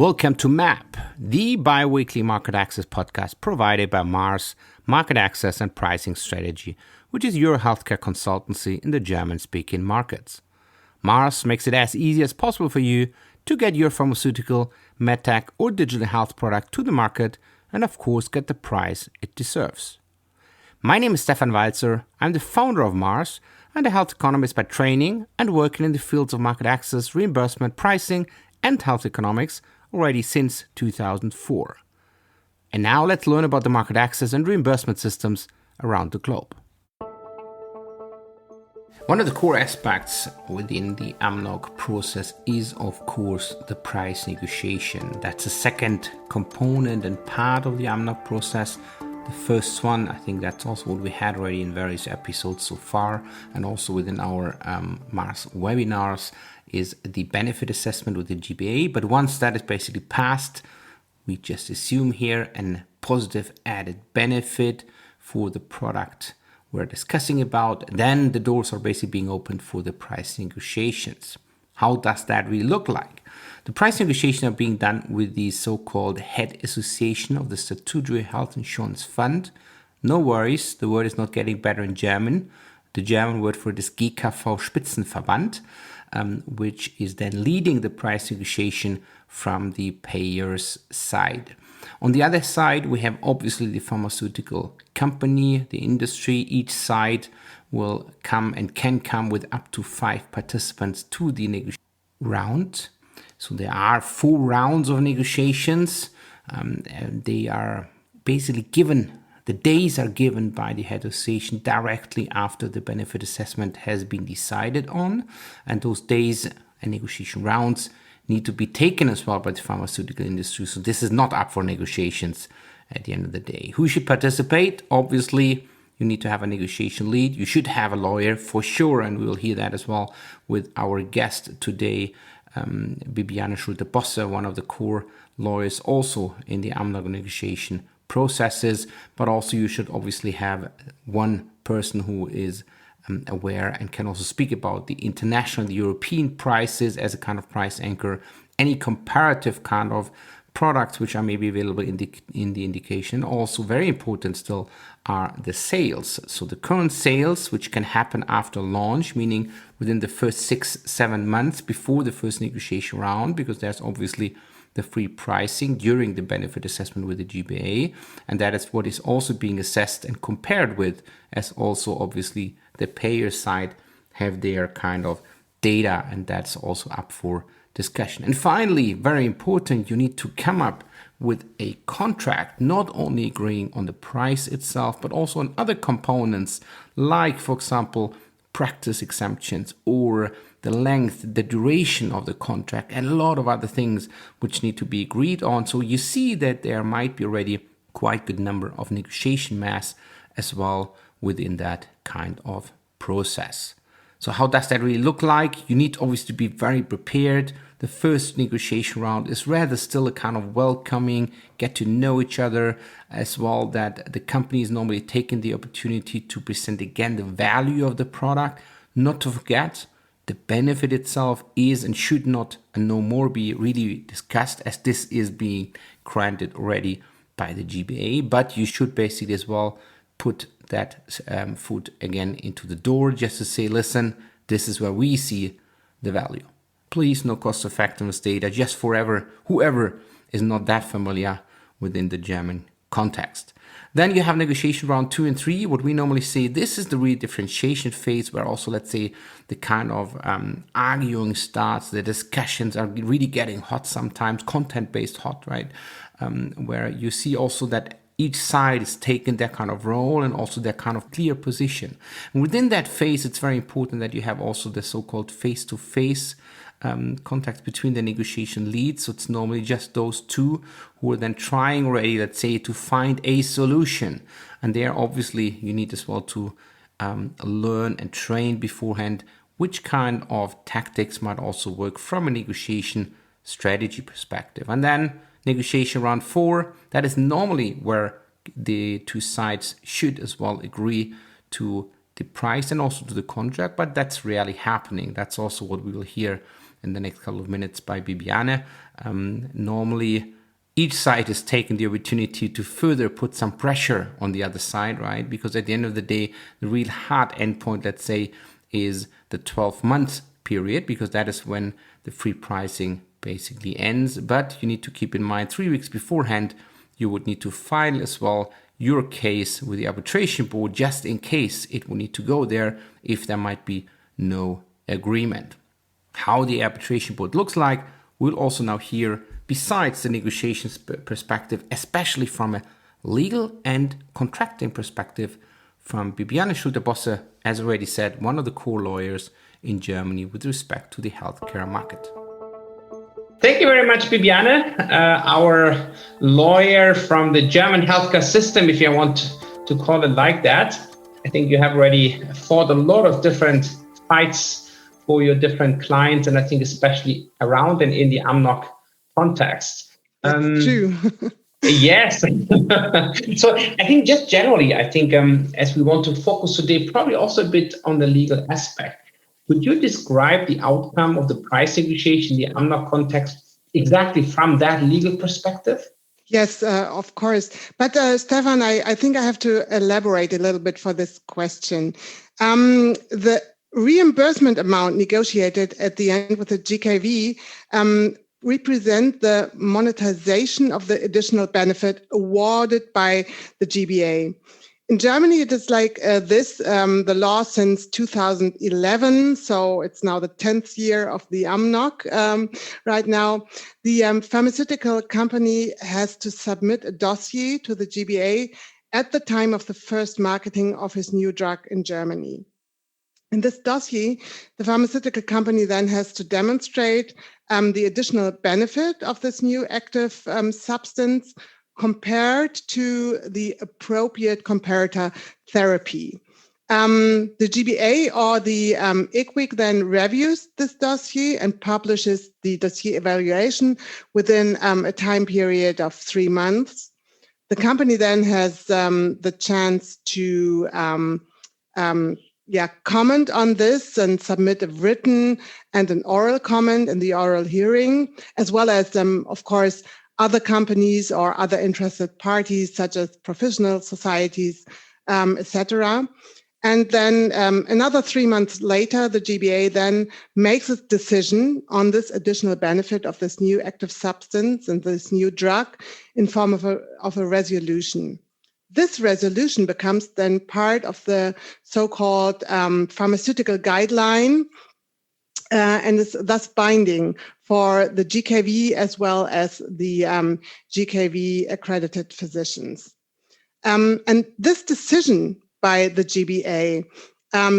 Welcome to MAP, the bi-weekly market access podcast provided by Mars Market Access and Pricing Strategy, which is your healthcare consultancy in the German-speaking markets. Mars makes it as easy as possible for you to get your pharmaceutical, medtech, or digital health product to the market and, of course, get the price it deserves. My name is Stefan Walzer. I'm the founder of Mars and a health economist by training and working in the fields of market access, reimbursement, pricing, and health economics already since 2004. And now let's learn about the market access and reimbursement systems around the globe. One of the core aspects within the AMNOG process is, of course, the price negotiation. That's the second component and part of the AMNOG process. The first one, I think that's also what we had already in various episodes so far, and also within our Mars webinars, is the benefit assessment with the GBA. But once that is basically passed, we just assume here a positive added benefit for the product we're discussing about. Then the doors are basically being opened for the price negotiations. How does that really look like? The price negotiations are being done with the so-called head association of the statutory health insurance fund. No worries, the word is not getting better in German. The German word for it is GKV Spitzenverband, which is then leading the price negotiation from the payer's side. On the other side, we have obviously the pharmaceutical company, the industry. Each side will come and can come with up to 5 participants to the negotiation round. So there are 4 rounds of negotiations. And they are basically given, the days are given by the head association directly after the benefit assessment has been decided on. And those days and negotiation rounds need to be taken as well by the pharmaceutical industry. So this is not up for negotiations at the end of the day. Who should participate? Obviously, you need to have a negotiation lead. You should have a lawyer for sure. And we will hear that as well with our guest today, Bibiane Schulte-Bosse, one of the core lawyers also in the AMNOG negotiation processes. But also you should obviously have one person who is aware and can also speak about the international, the European prices as a kind of price anchor, any comparative kind of products which are maybe available in the indication. Also very important still are the sales. So the current sales, which can happen after launch, meaning within the first 6-7 months before the first negotiation round, because there's obviously the free pricing during the benefit assessment with the GBA. And that is what is also being assessed and compared with, as also obviously the payer side have their kind of data, and that's also up for discussion. And finally, very important, you need to come up with a contract, not only agreeing on the price itself, but also on other components, like, for example, practice exemptions or the length, the duration of the contract, and a lot of other things which need to be agreed on. So you see that there might be already quite good number of negotiation mass as well within that kind of process. So how does that really look like? You need obviously to be very prepared. The first negotiation round is rather still a kind of welcoming, get to know each other as well, that the company is normally taking the opportunity to present again the value of the product. Not to forget, the benefit itself is and should not and no more be really discussed, as this is being granted already by the GBA. But you should basically as well put that foot again into the door just to say, listen, this is where we see the value. Please, no cost effectiveness data, just forever, whoever is not that familiar within the German context. Then you have negotiation round 2 and 3. What we normally say, this is the real differentiation phase, where also, let's say, the kind of arguing starts. The discussions are really getting hot sometimes, content-based hot, right? Where you see also that each side is taking their kind of role and also their kind of clear position. And within that phase, it's very important that you have also the so-called face-to-face contact between the negotiation leads. So it's normally just those two who are then trying already, let's say, to find a solution. And there, obviously, you need as well to learn and train beforehand which kind of tactics might also work from a negotiation strategy perspective. And then negotiation round 4, that is normally where the two sides should as well agree to the price and also to the contract, but that's rarely happening. That's also what we will hear in the next couple of minutes by Bibiane. Normally, each side has taken the opportunity to further put some pressure on the other side, right? Because at the end of the day, the real hard endpoint, let's say, is the 12-month period, because that is when the free pricing basically ends. But you need to keep in mind 3 weeks beforehand, you would need to file as well your case with the arbitration board, just in case it will need to go there if there might be no agreement. How the arbitration board looks like, we'll also now hear, besides the negotiations perspective, especially from a legal and contracting perspective, from Bibiane Schulte-Bosse, as already said, one of the core lawyers in Germany with respect to the healthcare market. Thank you very much, Bibiane, our lawyer from the German healthcare system, if you want to call it like that. I think you have already fought a lot of different fights for your different clients, and I think especially around and in the AMNOG context. That's true. Yes. So I think just generally, as we want to focus today, probably also a bit on the legal aspect. Could you describe the outcome of the price negotiation, the AMNOG context, exactly from that legal perspective? Yes, of course. But Stefan, I think I have to elaborate a little bit for this question. The reimbursement amount negotiated at the end with the GKV represent the monetization of the additional benefit awarded by the GBA. In Germany, it is like the law since 2011, so it's now the 10th year of the AMNOG. Right now, the pharmaceutical company has to submit a dossier to the GBA at the time of the first marketing of his new drug in Germany. In this dossier, the pharmaceutical company then has to demonstrate the additional benefit of this new active substance compared to the appropriate comparator therapy. The GBA or the IQWiC then reviews this dossier and publishes the dossier evaluation within a time period of 3 months. The company then has the chance to comment on this and submit a written and an oral comment in the oral hearing, as well as, of course, other companies or other interested parties, such as professional societies, etc. And then another 3 months later, the GBA then makes a decision on this additional benefit of this new active substance and this new drug in form of a resolution. This resolution becomes then part of the so-called pharmaceutical guideline and is thus binding for the GKV as well as the GKV accredited physicians. And this decision by the GBA,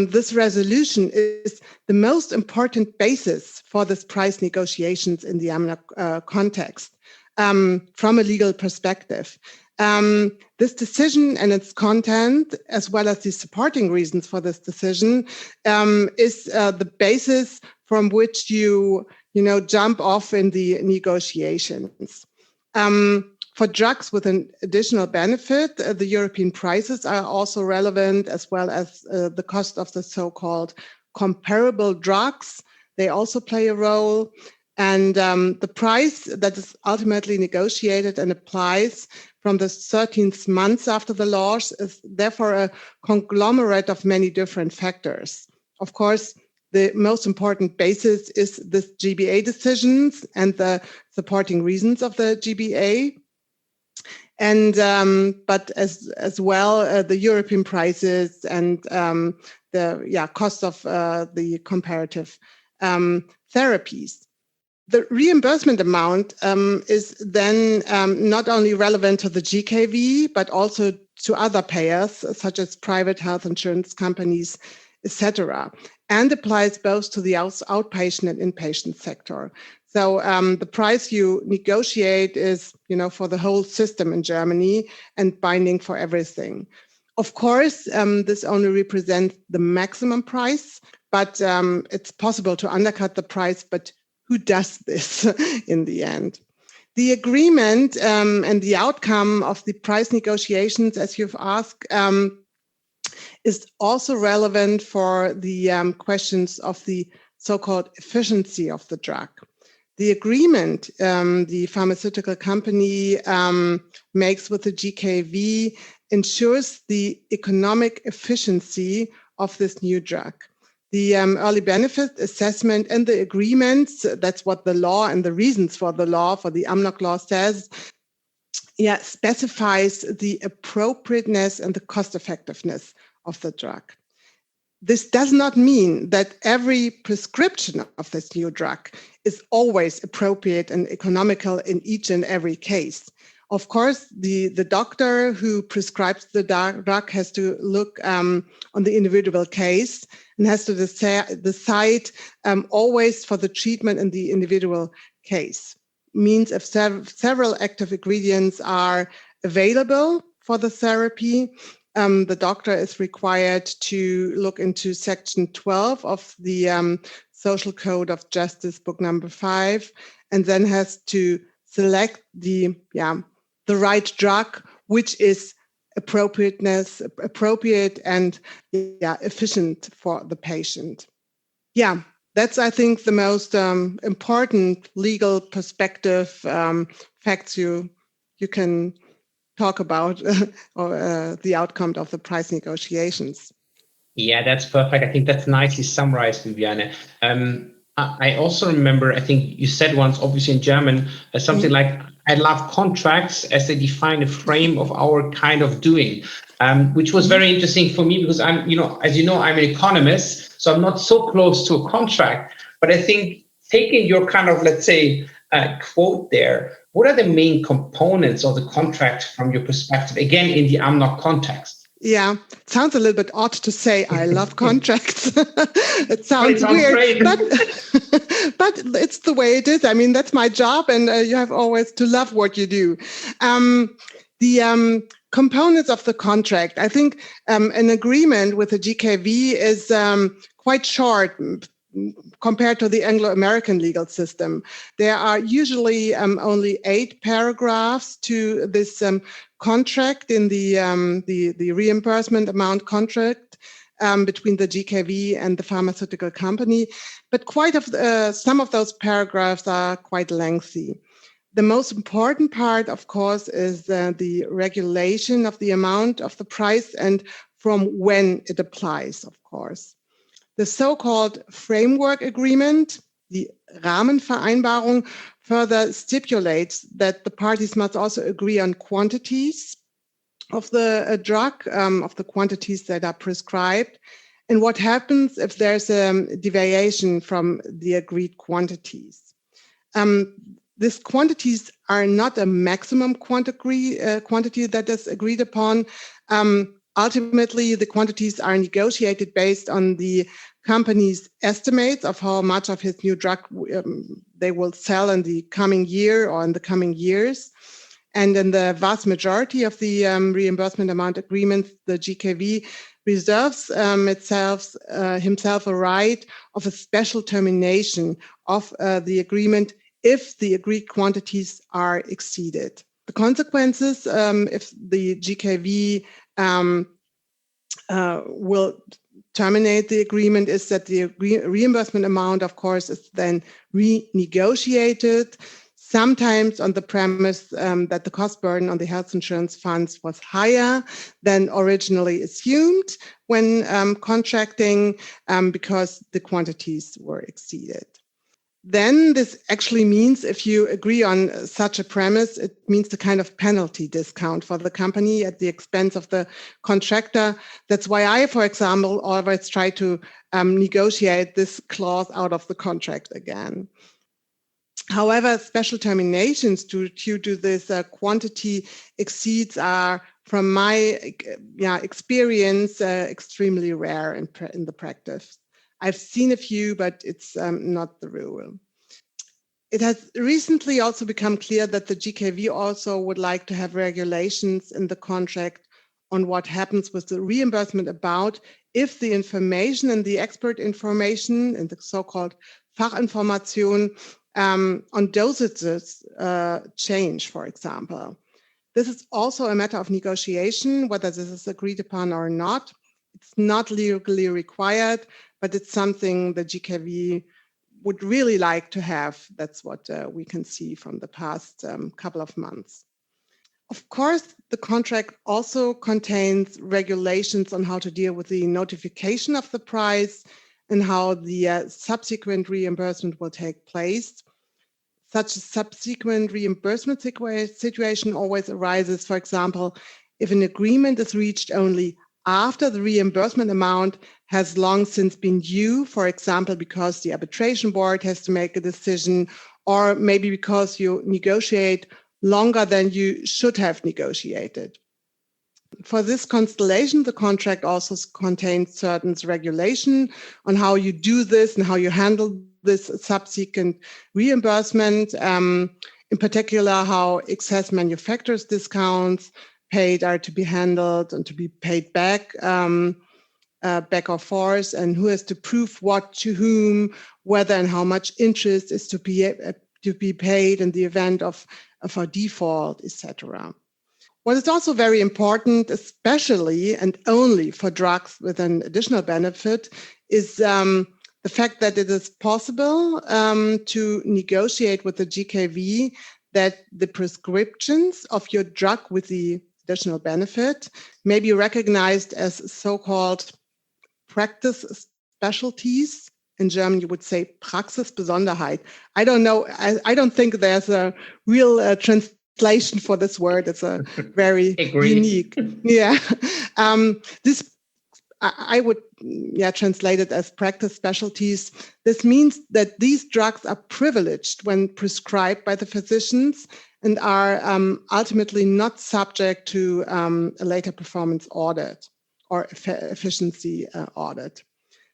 this resolution is the most important basis for this price negotiations in the AMNOG context from a legal perspective. This decision and its content, as well as the supporting reasons for this decision, is the basis from which you jump off in the negotiations. For drugs with an additional benefit, the European prices are also relevant, as well as the cost of the so-called comparable drugs. They also play a role. And the price that is ultimately negotiated and applies from the 13th month after the launch is therefore a conglomerate of many different factors. Of course, the most important basis is this GBA decisions and the supporting reasons of the GBA. And but as well, the European prices and the cost of the comparative therapies. The reimbursement amount is then not only relevant to the GKV, but also to other payers, such as private health insurance companies, etc., and applies both to the outpatient and inpatient sector. So the price you negotiate is, for the whole system in Germany and binding for everything. Of course, this only represents the maximum price, but it's possible to undercut the price, but who does this in the end? The agreement and the outcome of the price negotiations, as you've asked, is also relevant for the questions of the so-called efficiency of the drug. The agreement the pharmaceutical company makes with the GKV ensures the economic efficiency of this new drug. The early benefit assessment and the agreements, that's what the law and the reasons for the law, for the AMNOG law says, specifies the appropriateness and the cost effectiveness of the drug. This does not mean that every prescription of this new drug is always appropriate and economical in each and every case. Of course, the doctor who prescribes the drug has to look on the individual case and has to decide always for the treatment in the individual case. Means if several active ingredients are available for the therapy, the doctor is required to look into section 12 of the Social Code of Justice, book number 5, and then has to select the right drug, which is appropriate and efficient for the patient. Yeah, that's, I think, the most important legal perspective facts you can talk about or the outcome of the price negotiations. Yeah, that's perfect. I think that's nicely summarized, Bibiane. I also remember, I think you said once, obviously in German, something like, I love contracts as they define a frame of our kind of doing, which was very interesting for me because I'm, as you know, I'm an economist, so I'm not so close to a contract. But I think taking your kind of, let's say, quote there, what are the main components of the contract from your perspective, again, in the AMNOG context? Yeah, it sounds a little bit odd to say I love contracts. It sounds weird, great. but it's the way it is. I mean, that's my job, and you have always to love what you do. The components of the contract, I think an agreement with the GKV is quite short compared to the Anglo-American legal system. There are usually only 8 paragraphs to this contract in the reimbursement amount contract between the GKV and the pharmaceutical company, but some of those paragraphs are quite lengthy. The most important part, of course, is the regulation of the amount of the price and from when it applies, of course. The so-called framework agreement, the Rahmenvereinbarung, further stipulates that the parties must also agree on quantities of the drug, of the quantities that are prescribed, and what happens if there's a deviation from the agreed quantities. These quantities are not a maximum quantity that is agreed upon. Ultimately, the quantities are negotiated based on the company's estimates of how much of his new drug they will sell in the coming year or in the coming years. And in the vast majority of the reimbursement amount agreements, the GKV reserves himself a right of a special termination of the agreement if the agreed quantities are exceeded. The consequences, if the GKV will terminate the agreement, is that the reimbursement amount, of course, is then renegotiated, sometimes on the premise that the cost burden on the health insurance funds was higher than originally assumed when contracting because the quantities were exceeded. Then this actually means, if you agree on such a premise, it means the kind of penalty discount for the company at the expense of the contractor. That's why I, for example, always try to negotiate this clause out of the contract again. However, special terminations due to this quantity exceeds are, from my experience, extremely rare in the practice. I've seen a few, but it's not the rule. It has recently also become clear that the GKV also would like to have regulations in the contract on what happens with the reimbursement about if the information and the expert information and the so-called Fachinformation on dosages change, for example. This is also a matter of negotiation, whether this is agreed upon or not. It's not legally required, but it's something the GKV would really like to have. That's what we can see from the past couple of months. Of course, the contract also contains regulations on how to deal with the notification of the price and how the subsequent reimbursement will take place. Such a subsequent reimbursement situation always arises, for example, if an agreement is reached only after the reimbursement amount has long since been due, for example, because the arbitration board has to make a decision, or maybe because you negotiate longer than you should have negotiated. For this constellation, the contract also contains certain regulation on how you do this and how you handle this subsequent reimbursement. In particular, how excess manufacturers' discounts paid are to be handled and to be paid back or forth, and who has to prove what to whom, whether and how much interest is to be paid in the event of a default, etc. What is also very important, especially and only for drugs with an additional benefit, is the fact that it is possible to negotiate with the GKV that the prescriptions of your drug with the additional benefit may be recognized as so-called practice specialties. In German, you would say Praxisbesonderheit. I don't know. I don't think there's a real translation for this word. It's a very unique. Yeah. This I would translate it as practice specialties. This means that these drugs are privileged when prescribed by the physicians and are ultimately not subject to a later performance audit or efficiency audit.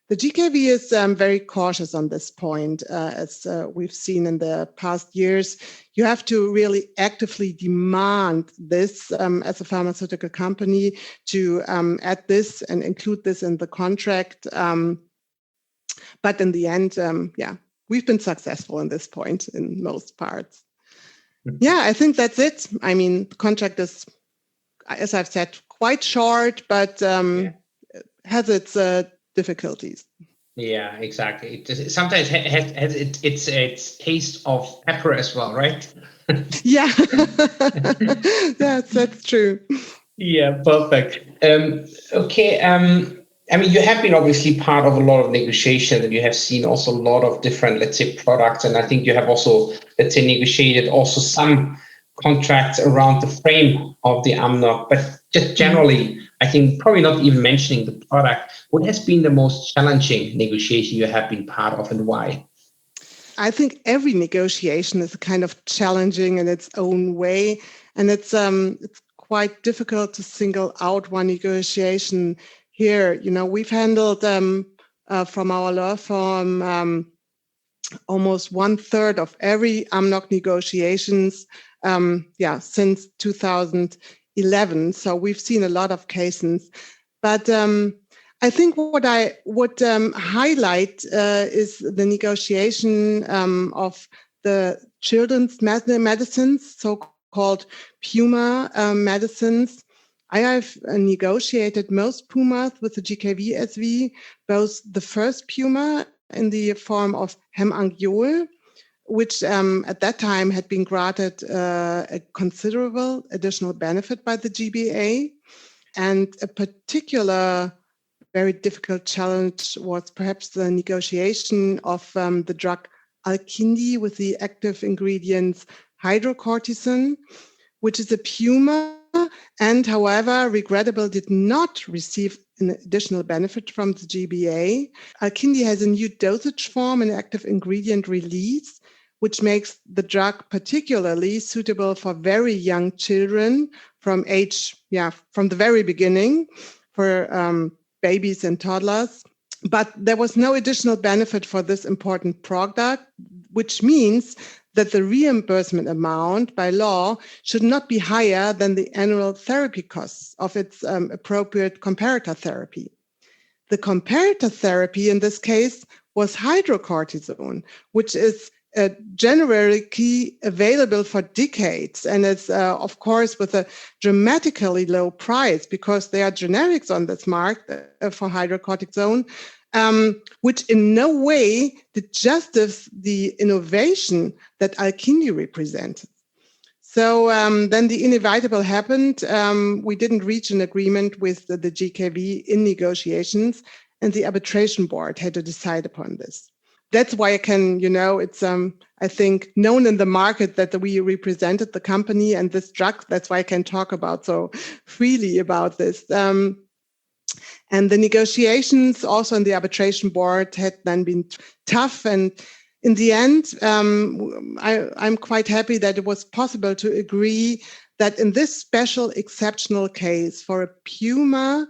The GKV is very cautious on this point, as we've seen in the past years. You have to really actively demand this as a pharmaceutical company to add this and include this in the contract. But in the end, we've been successful in this point in most parts. Yeah, I think that's it. I mean, the contract is, as I've said, quite short, but has its difficulties. Yeah, exactly. It sometimes has its taste of pepper as well, right? Yeah, that's true. Yeah, perfect. Okay. I mean, you have been obviously part of a lot of negotiations, and you have seen also a lot of different, let's say, products. And I think you have also, let's say, negotiated also some contracts around the frame of the AMNOG. But just generally, I think probably not even mentioning the product, what has been the most challenging negotiation you have been part of, and why? I think every negotiation is kind of challenging in its own way, and it's quite difficult to single out one negotiation here. You know, we've handled from our law firm almost 1/3 of every AMNOG negotiations since 2011. So we've seen a lot of cases, but I think what I would highlight is the negotiation of the children's medicines, so-called PUMA medicines. I have negotiated most PUMAs with the GKV SV, both the first PUMA in the form of hemangiol, which at that time had been granted a considerable additional benefit by the GBA, and a particular very difficult challenge was perhaps the negotiation of the drug Alkindi with the active ingredients hydrocortisone, which is a PUMA, and however, regrettable, did not receive an additional benefit from the GBA. Alkindi has a new dosage form and active ingredient release, which makes the drug particularly suitable for very young children from the very beginning, for babies and toddlers. But there was no additional benefit for this important product, which means that the reimbursement amount by law should not be higher than the annual therapy costs of its appropriate comparator therapy. The comparator therapy in this case was hydrocortisone, which is generically available for decades. And it's, of course, with a dramatically low price because there are generics on this market for hydrocortisone, which in no way did justice the innovation that Alkindi represented. So then the inevitable happened. We didn't reach an agreement with the GKV in negotiations, and the arbitration board had to decide upon this. That's why I can, it's, I think, known in the market that we represented the company and this drug. That's why I can talk about so freely about this. And the negotiations also in the arbitration board had then been tough. And in the end, I'm quite happy that it was possible to agree that in this special exceptional case for a puma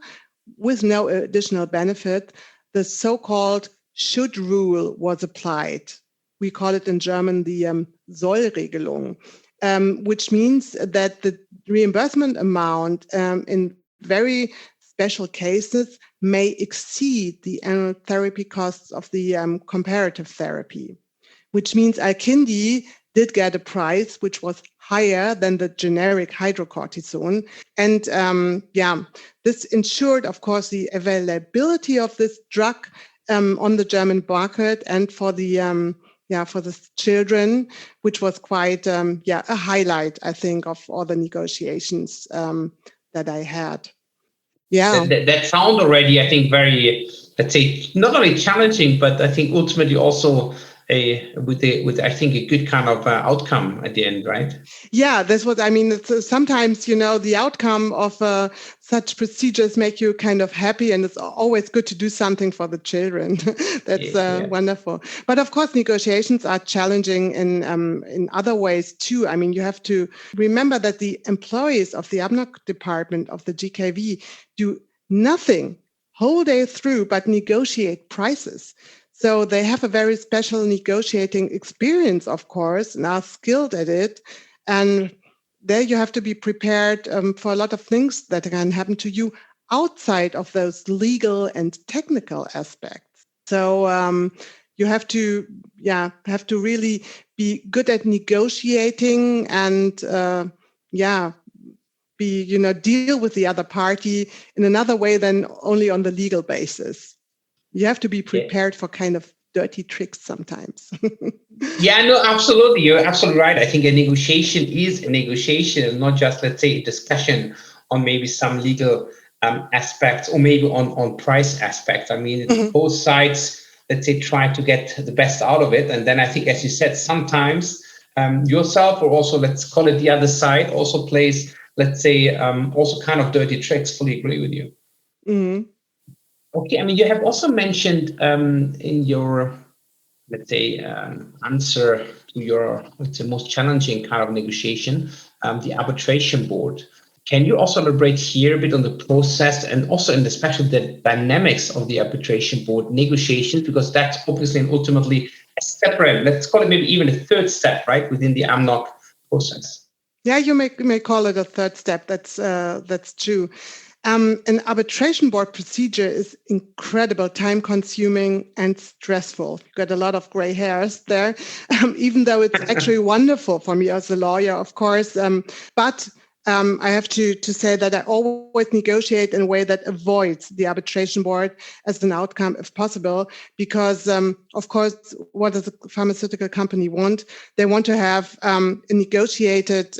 with no additional benefit, the so-called should rule was applied. We call it in German the Sollregelung, which means that the reimbursement amount in very special cases may exceed the annual therapy costs of the comparative therapy, which means Alkindi did get a price which was higher than the generic hydrocortisone. And this ensured, of course, the availability of this drug on the German market and for the children, which was quite a highlight, I think, of all the negotiations that I had. Yeah, that sound already, I think, very, let's say, not only challenging, but I think ultimately also with I think a good kind of outcome at the end, right? Yeah, that's what I mean. It's, sometimes, the outcome of such procedures make you kind of happy, and it's always good to do something for the children. That's wonderful. But of course, negotiations are challenging in other ways too. I mean, you have to remember that the employees of the AMNOG department of the GKV do nothing whole day through but negotiate prices. So they have a very special negotiating experience, of course, and are skilled at it. And there you have to be prepared for a lot of things that can happen to you outside of those legal and technical aspects. So you have to really be good at negotiating and deal with the other party in another way than only on the legal basis. You have to be prepared for kind of dirty tricks sometimes. Yeah, no, absolutely. You're absolutely right. I think a negotiation is a negotiation and not just, let's say, a discussion on maybe some legal aspects or maybe on price aspects. I mean, it's both sides, let's say, try to get the best out of it. And then I think, as you said, sometimes yourself or also, let's call it the other side, also plays, let's say, also kind of dirty tricks. Fully agree with you. Mm-hmm. Okay, I mean, you have also mentioned in your, let's say, answer to your, let's say, most challenging kind of negotiation, the arbitration board. Can you also elaborate here a bit on the process and also in especially the dynamics of the arbitration board negotiations, because that's obviously and ultimately a separate, let's call it maybe even a third step, right, within the AMNOG process? Yeah, you may call it a third step. That's true. An arbitration board procedure is incredible, time-consuming and stressful. You've got a lot of gray hairs there, even though it's actually wonderful for me as a lawyer, of course. But I have to say that I always negotiate in a way that avoids the arbitration board as an outcome, if possible, because, of course, what does a pharmaceutical company want? They want to have a negotiated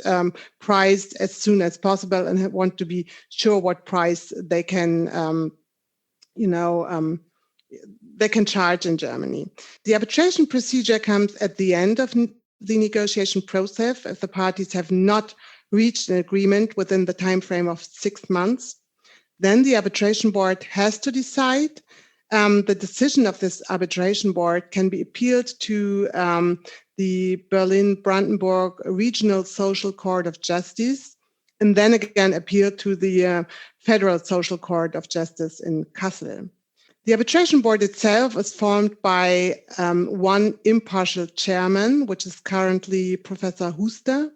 price as soon as possible and want to be sure what price they can, they can charge in Germany. The arbitration procedure comes at the end of the negotiation process if the parties have not reached an agreement within the time frame of 6 months. Then the arbitration board has to decide. The decision of this arbitration board can be appealed to the Berlin-Brandenburg Regional Social Court of Justice, and then again appealed to the Federal Social Court of Justice in Kassel. The arbitration board itself is formed by one impartial chairman, which is currently Professor Huster,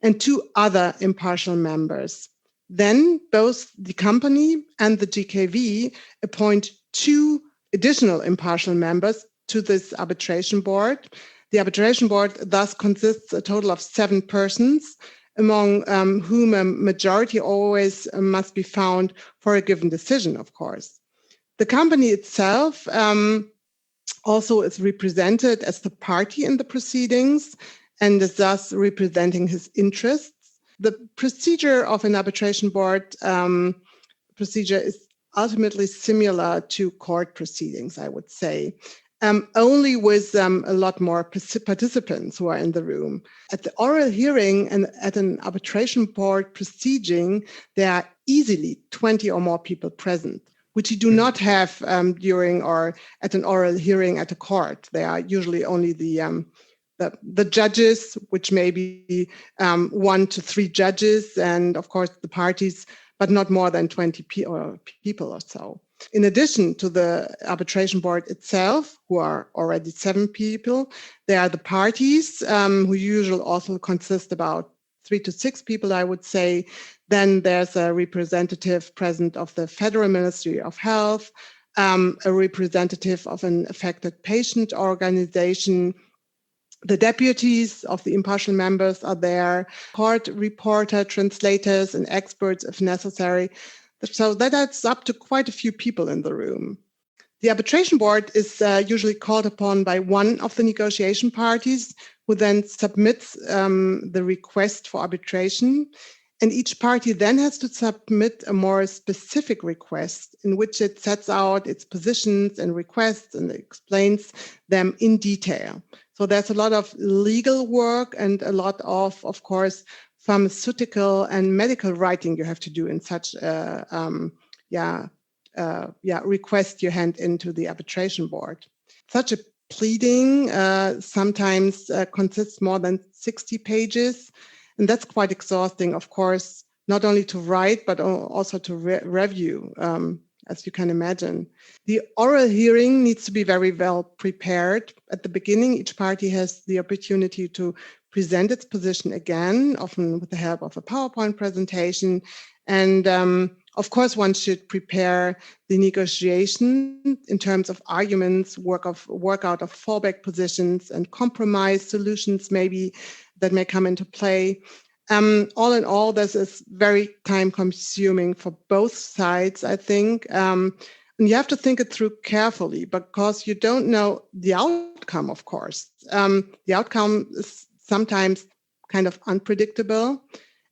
and 2 other impartial members. Then both the company and the GKV appoint 2 additional impartial members to this arbitration board. The arbitration board thus consists a total of 7 persons, among whom a majority always must be found for a given decision, of course. The company itself also is represented as the party in the proceedings and is thus representing his interests. The procedure of an arbitration board procedure is ultimately similar to court proceedings, I would say, only with a lot more participants who are in the room. At the oral hearing and at an arbitration board proceeding, there are easily 20 or more people present, which you do not have during or at an oral hearing at a court. There are usually only the judges, which may be 1 to 3 judges, and of course the parties, but not more than 20 people or so. In addition to the arbitration board itself, who are already 7 people, there are the parties, who usually also consist about 3 to 6 people, I would say. Then there's a representative present of the Federal Ministry of Health, a representative of an affected patient organization. The deputies of the impartial members are there, court reporter, translators, and experts if necessary. So that adds up to quite a few people in the room. The arbitration board is usually called upon by one of the negotiation parties, who then submits the request for arbitration. And each party then has to submit a more specific request in which it sets out its positions and requests and explains them in detail. So there's a lot of legal work and a lot of course, pharmaceutical and medical writing you have to do in such request you hand into the arbitration board. Such a pleading sometimes consists more than 60 pages, and that's quite exhausting, of course, not only to write, but also to review, as you can imagine. The oral hearing needs to be very well prepared. At the beginning, each party has the opportunity to present its position again, often with the help of a PowerPoint presentation. And of course, one should prepare the negotiation in terms of arguments, work out of fallback positions and compromise solutions maybe that may come into play. All in all, this is very time consuming for both sides, I think. And you have to think it through carefully because you don't know the outcome, of course. The outcome is sometimes kind of unpredictable.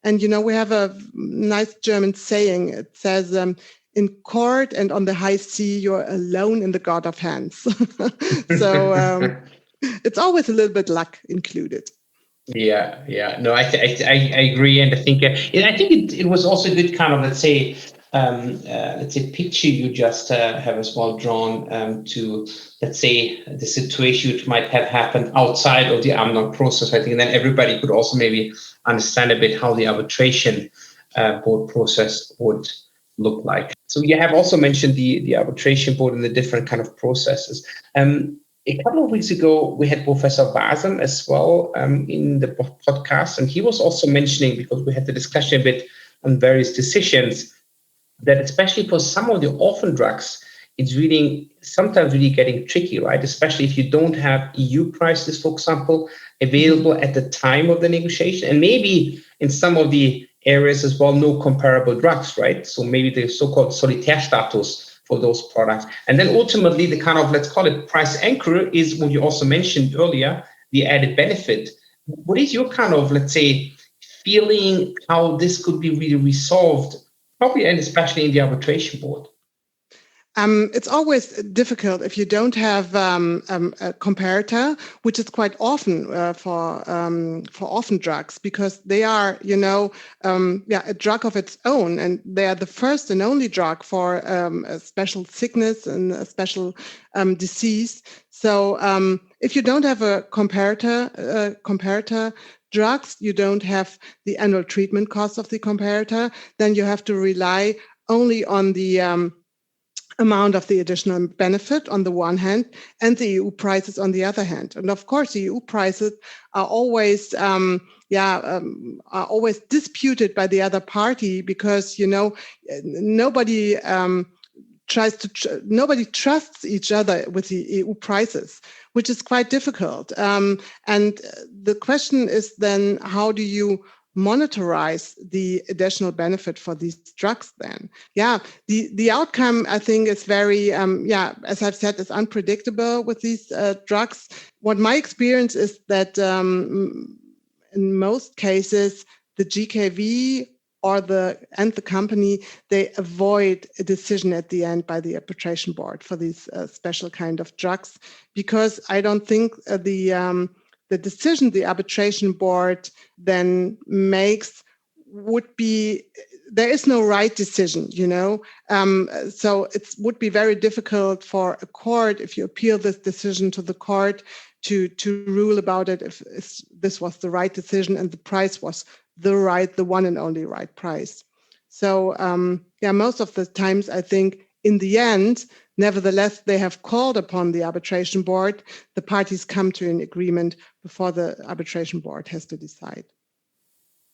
And, we have a nice German saying. It says, in court and on the high sea, you're alone in the God of hands. So it's always a little bit luck included. Yeah. No, I agree, and I think it was also a good kind of let's say picture you just have as well drawn to let's say the situation which might have happened outside of the AMNOG process. I think then everybody could also maybe understand a bit how the arbitration board process would look like. So you have also mentioned the arbitration board and the different kind of processes. A couple of weeks ago, we had Professor Walzer as well in the podcast, and he was also mentioning, because we had the discussion a bit on various decisions, that especially for some of the orphan drugs, it's sometimes really getting tricky, right? Especially if you don't have EU prices, for example, available at the time of the negotiation, and maybe in some of the areas as well, no comparable drugs, right? So maybe the so-called Solitärstatus for those products. And then ultimately the kind of, let's call it price anchor is what you also mentioned earlier, the added benefit. What is your kind of, let's say, feeling how this could be really resolved, probably and especially in the arbitration board? It's always difficult if you don't have a comparator, which is quite often for orphan drugs, because they are, a drug of its own, and they are the first and only drug for a special sickness and a special disease. So if you don't have a comparator drugs, you don't have the annual treatment cost of the comparator, then you have to rely only on the amount of the additional benefit on the one hand and the EU prices on the other hand. And of course, the EU prices are always always disputed by the other party because, nobody nobody trusts each other with the EU prices, which is quite difficult. And the question is then, how do you monitorize the additional benefit for these drugs then? Yeah, the outcome, I think, is very, as I've said, is unpredictable with these drugs. What my experience is that in most cases, the GKV or the company, they avoid a decision at the end by the arbitration board for these special kind of drugs, because I don't think the decision the arbitration board then makes would be, there is no right decision, so it would be very difficult for a court, if you appeal this decision to the court, to rule about it if this was the right decision and the price was the one and only right price. So most of the times I think in the end, nevertheless, they have called upon the arbitration board. The parties come to an agreement before the arbitration board has to decide.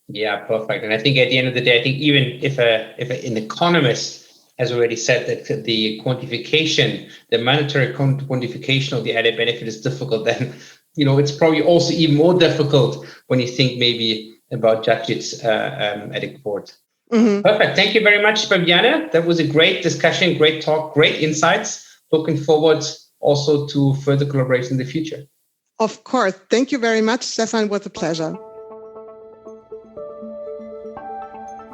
Yeah, perfect. And I think at the end of the day, I think even if an economist has already said that the quantification, the monetary quantification of the added benefit is difficult, then it's probably also even more difficult when you think maybe about judges at a court. Mm-hmm. Perfect. Thank you very much, Bibiane. That was a great discussion, great talk, great insights. Looking forward also to further collaboration in the future. Of course. Thank you very much, Stefan. It was a pleasure.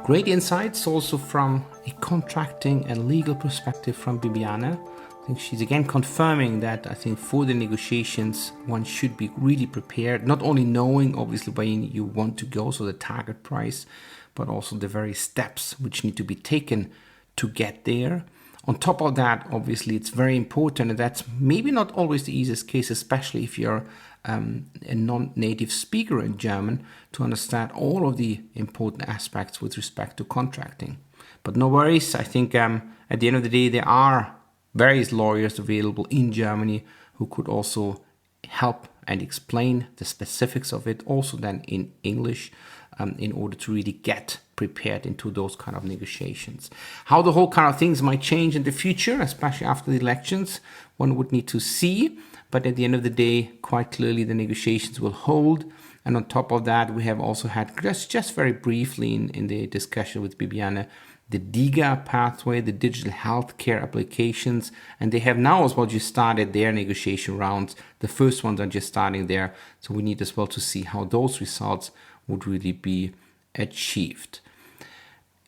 Great insights also from a contracting and legal perspective from Bibiane. I think she's again confirming that I think for the negotiations, one should be really prepared, not only knowing obviously where you want to go, so the target price, but also the various steps which need to be taken to get there. On top of that, obviously, it's very important, and that's maybe not always the easiest case, especially if you're a non-native speaker in German, to understand all of the important aspects with respect to contracting. But no worries, I think at the end of the day, there are various lawyers available in Germany who could also help and explain the specifics of it, also then in English, in order to really get prepared into those kind of negotiations. How the whole kind of things might change in the future, especially after the elections, one would need to see. But at the end of the day, quite clearly the negotiations will hold. And on top of that, we have also had, just very briefly in the discussion with Bibiane, the DiGA pathway, the digital healthcare applications, and they have now as well just started their negotiation rounds. The first ones are just starting there, so we need as well to see how those results would really be achieved.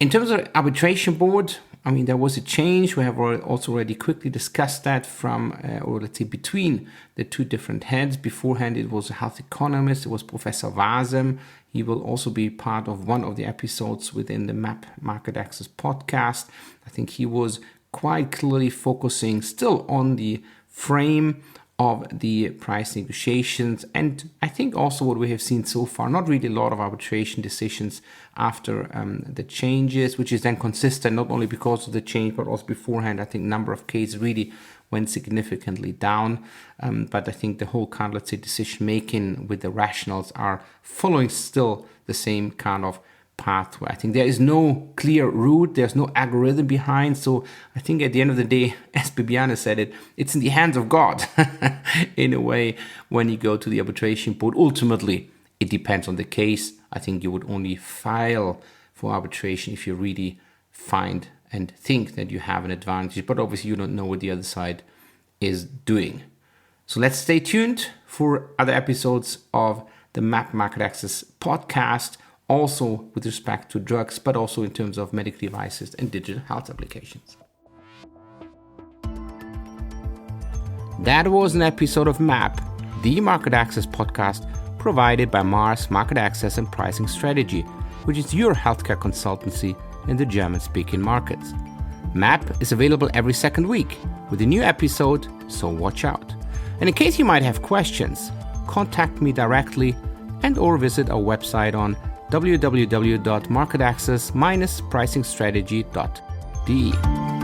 In terms of arbitration board, I mean, there was a change. We have also already quickly discussed that from, or let's say, between the two different heads. Beforehand, it was a health economist. It was Professor Walzer. He will also be part of one of the episodes within the MAP Market Access podcast. I think he was quite clearly focusing still on the frame of the price negotiations. And I think also what we have seen so far, not really a lot of arbitration decisions after the changes, which is then consistent not only because of the change, but also beforehand. I think number of cases really went significantly down. But I think the whole kind of, let's say, decision making with the rationals are following still the same kind of pathway. I think there is no clear route, there's no algorithm behind. So I think at the end of the day, as Bibiane said it, it's in the hands of God in a way when you go to the arbitration board. Ultimately, it depends on the case. I think you would only file for arbitration if you really find and think that you have an advantage, but obviously you don't know what the other side is doing. So let's stay tuned for other episodes of the MAP Market Access podcast, also with respect to drugs, but also in terms of medical devices and digital health applications. That was an episode of MAP, the Market Access podcast provided by Mars Market Access and Pricing Strategy, which is your healthcare consultancy in the German-speaking markets. MAP is available every second week with a new episode, so watch out. And in case you might have questions, contact me directly and or visit our website on www.marketaccess-pricingstrategy.de.